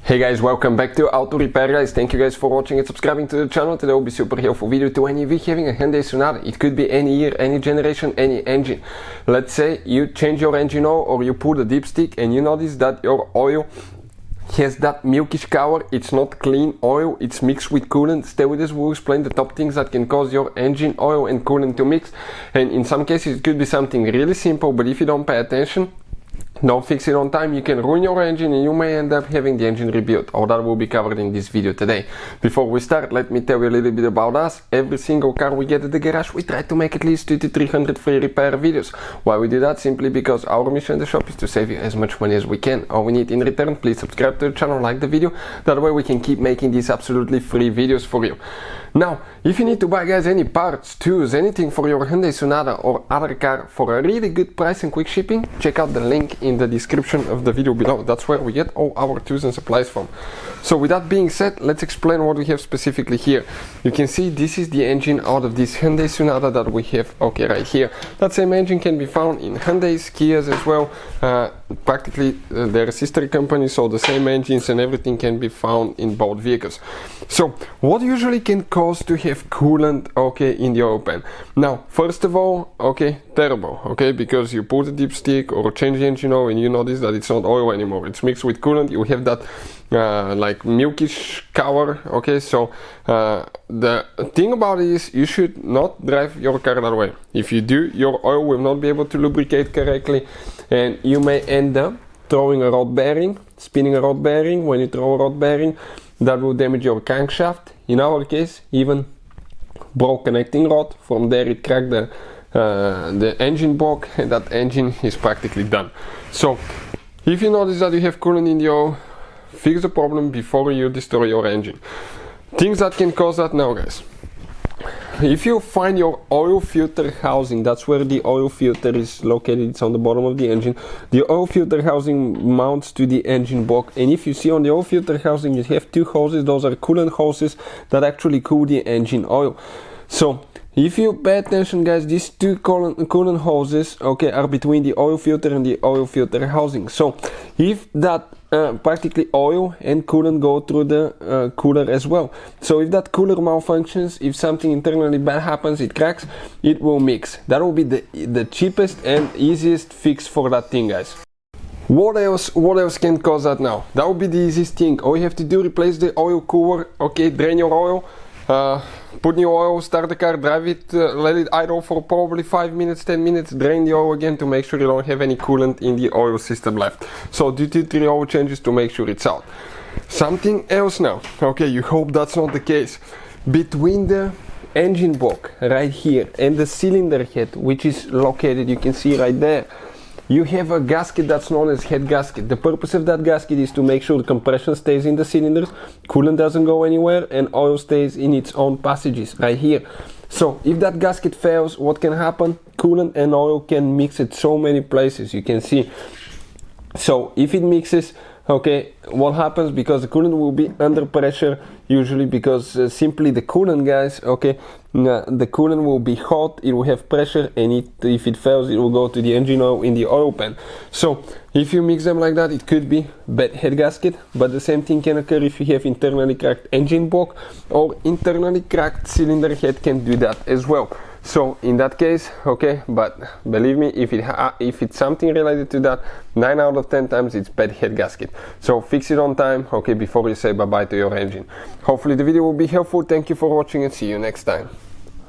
Hey guys, welcome back to Auto Repair guys. Thank you guys for watching and subscribing to the channel. Today will be super helpful video to any of you having a Hyundai Sonata. It could be any year, any generation, any engine. Let's say you change your engine oil or you put a dipstick and you notice that your oil has that milkish color. It's not clean oil, it's mixed with coolant. Stay with us, we'll explain the top things that can cause your engine oil and coolant to mix. And in some cases it could be something really simple, but if you don't pay attention, don't fix it on time, you can ruin your engine and you may end up having the engine rebuilt. All that will be covered in this video today. Before we start, let me tell you a little bit about us. Every single car we get at the garage, we try to make at least 200 to 300 free repair videos. Why we do that? Simply because our mission in the shop is to save you as much money as we can. All we need in return, please subscribe to the channel, like the video. That way we can keep making these absolutely free videos for you. Now, if you need to buy guys any parts, tools, anything for your Hyundai Sonata or other car for a really good price and quick shipping, check out the link in the description of the video below. That's where we get all our tools and supplies from. So with that being said, let's explain what we have specifically here. You can see this is the engine out of this Hyundai Sonata that we have right here. That same engine can be found in Hyundai's, Kia's as well. Practically they're sister companies, so the same engines and everything can be found in both vehicles. So what usually can cause to have coolant in the oil pan? Now first of all, turbo, because you put a dipstick or change the engine oil and you notice that it's not oil anymore, it's mixed with coolant. You have that like milkish color. So the thing about it is you should not drive your car that way. If you do, your oil will not be able to lubricate correctly and you may end up throwing a rod bearing, spinning a rod bearing. When you throw a rod bearing, that will damage your crankshaft. In our case, even broke connecting rod. From there it cracked the engine block and that engine is practically done. So if you notice that you have coolant in the oil, fix the problem before you destroy your engine. Things that can cause that now guys. If you find your oil filter housing, that's where the oil filter is located, it's on the bottom of the engine. The oil filter housing mounts to the engine block, and if you see on the oil filter housing you have two hoses. Those are coolant hoses that actually cool the engine oil. So if you pay attention guys, these two coolant hoses are between the oil filter and the oil filter housing. So if that practically oil and coolant go through the cooler as well. So if that cooler malfunctions, if something internally bad happens, it cracks, it will mix. That will be the cheapest and easiest fix for that thing guys. What else can cause that now? That will be the easiest thing. All you have to do, replace the oil cooler, drain your oil, put new oil, start the car, drive it, let it idle for probably 5 minutes, 10 minutes, drain the oil again to make sure you don't have any coolant in the oil system left. So do 2-3 oil changes to make sure it's out. Something else now, you hope that's not the case. Between the engine block right here and the cylinder head, which is located, you can see right there, you have a gasket that's known as head gasket. The purpose of that gasket is to make sure the compression stays in the cylinders, coolant doesn't go anywhere, and oil stays in its own passages right here. So if that gasket fails, what can happen? Coolant and oil can mix at so many places, you can see. So if it mixes, what happens? Because the coolant will be under pressure, usually because simply the coolant guys, the coolant will be hot, it will have pressure, and if it fails, it will go to the engine oil in the oil pan. So if you mix them like that, it could be bad head gasket, but the same thing can occur if you have internally cracked engine block or internally cracked cylinder head can do that as well. So in that case, but believe me, if it's something related to that, 9 out of 10 times it's bad head gasket. So fix it on time, before you say bye-bye to your engine. Hopefully the video will be helpful. Thank you for watching and see you next time.